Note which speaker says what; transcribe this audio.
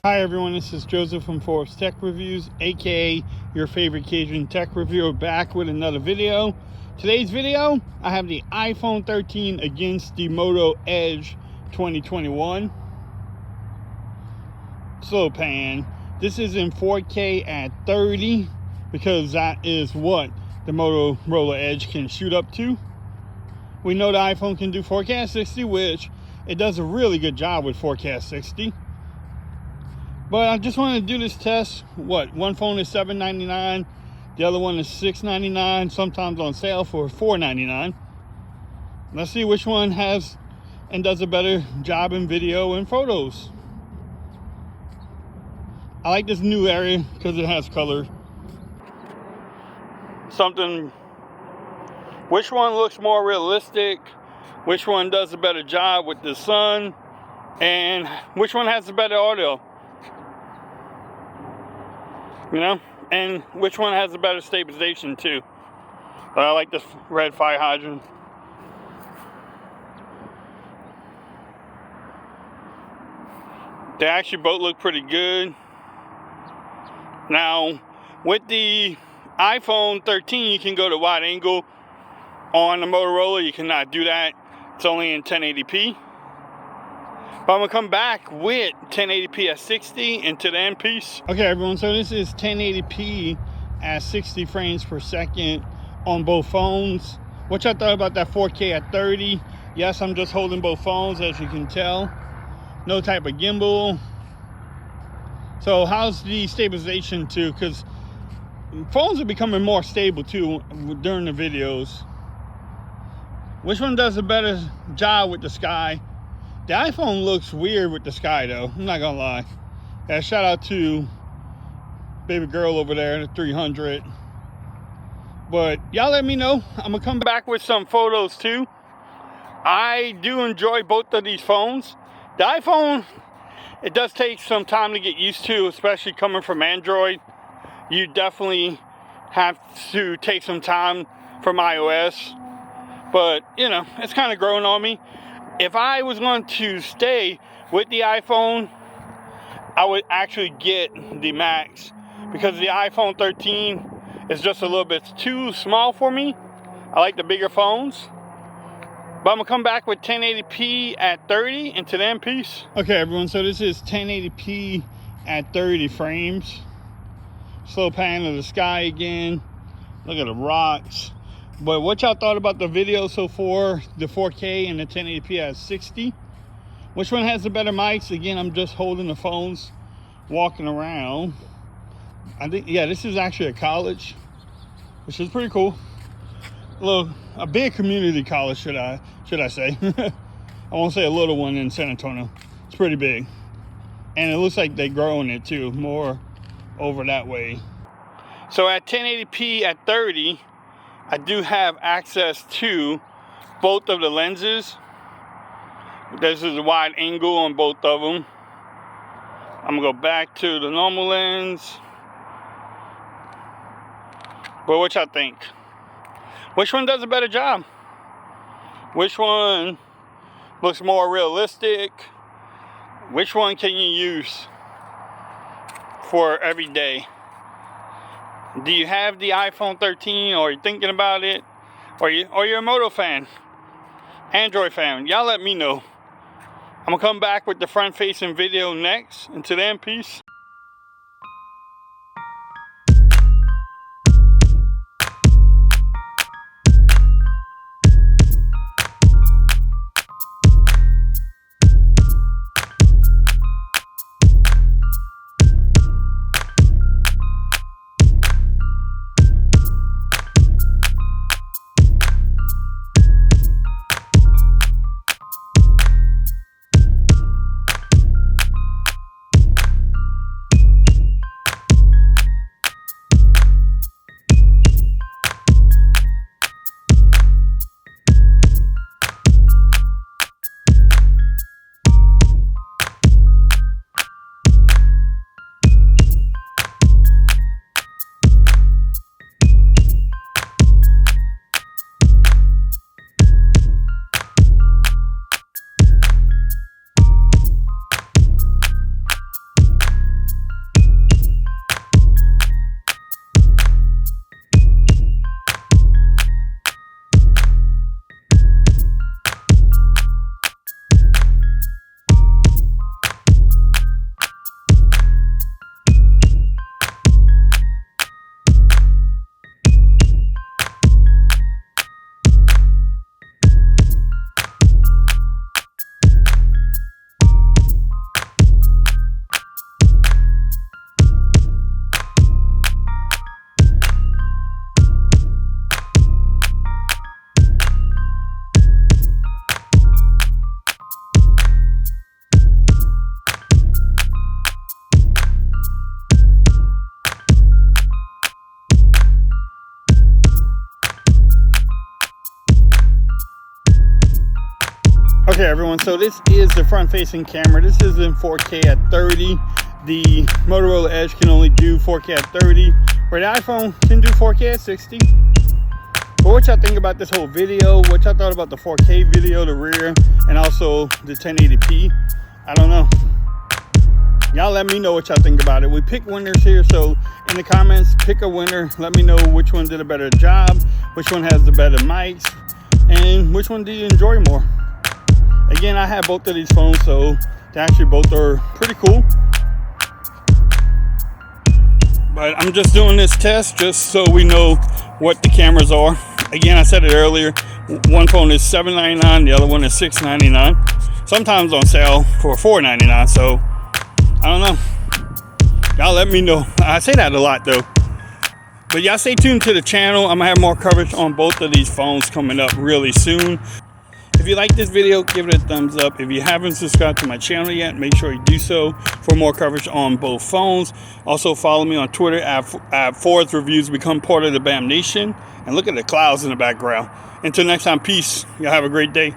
Speaker 1: Hi everyone, this is Joseph from Forbes Tech Reviews, aka your favorite Cajun tech reviewer, back with another video. Today's video, I have the iPhone 13 against the Motorola Edge 2021. Slow pan. This is in 4K at 30 because that is what the Motorola Edge can shoot up to. We know the iPhone can do 4K at 60, which it does a really good job with 4K at 60. But I just wanted to do this test. One phone is $7.99, the other one is $6.99, sometimes on sale for $4.99. Let's see which one has and does a better job in video and photos. I like this new area because it has color. Which one looks more realistic, which one does a better job with the sun, and which one has the better audio. You know, and which one has a better stabilization too. I like this red fire hydrant. They actually both look pretty good. Now, with the iPhone 13, you can go to wide angle. On the Motorola, you cannot do that. It's only in 1080p. But I'm gonna come back with 1080p at 60 into the end piece. Okay everyone, so this is 1080p at 60 frames per second on both phones. What y'all thought about that 4K at 30? Yes, I'm just holding both phones, as you can tell. No type of gimbal. So how's the stabilization too? Because phones are becoming more stable too during the videos. Which one does a better job with the sky? The iPhone looks weird with the sky though, I'm not gonna lie. Yeah, shout out to baby girl over there, the 300. But y'all let me know. I'm gonna come back with some photos too. I do enjoy both of these phones. The iPhone, it does take some time to get used to, especially coming from Android. You definitely have to take some time from iOS. But, you know, it's kind of growing on me. If I was going to stay with the iPhone, I would actually get the Max, because the iPhone 13 is just a little bit too small for me. I like the bigger phones. But I'm gonna come back with 1080p at 30 into the end piece. Okay everyone, so this is 1080p at 30 frames. Slow pan of the sky again. Look at the rocks. But what y'all thought about the video so far, the 4K and the 1080p at 60? Which one has the better mics? Again, I'm just holding the phones, walking around. I think, yeah, this is actually a college, which is pretty cool. A big community college, should I say. I won't say a little one in San Antonio. It's pretty big. And it looks like they're growing it too, more over that way. So at 1080p at 30, I do have access to both of the lenses. This is a wide angle on both of them. I'm gonna go back to the normal lens. But what y'all think? Which one does a better job? Which one looks more realistic? Which one can you use for every day? Do you have the iPhone 13, or are you thinking about it? Or you're a Moto fan, Android fan? Y'all let me know. I'm gonna come back with the front facing video next into the end piece. Okay everyone, so this is the front facing camera. This is in 4K at 30. The Motorola Edge can only do 4K at 30, where the iPhone can do 4K at 60. But what y'all think about this whole video? What y'all thought about the 4K video, the rear, and also the 1080p? I don't know. Y'all let me know what y'all think about it. We pick winners here, so in the comments, pick a winner. Let me know which one did a better job, which one has the better mics, and which one do you enjoy more. Again, I have both of these phones, so they actually both are pretty cool. But I'm just doing this test just so we know what the cameras are. Again, I said it earlier, one phone is $7.99, the other one is $6.99. Sometimes on sale for $4.99, so I don't know. Y'all let me know. I say that a lot though. But y'all stay tuned to the channel. I'm gonna have more coverage on both of these phones coming up really soon. If you like this video, give it a thumbs up. If you haven't subscribed to my channel yet, make sure you do so for more coverage on both phones. Also follow me on Twitter at Forest Reviews. Become part of the BAM Nation. And look at the clouds in the background. Until next time, peace. Y'all have a great day.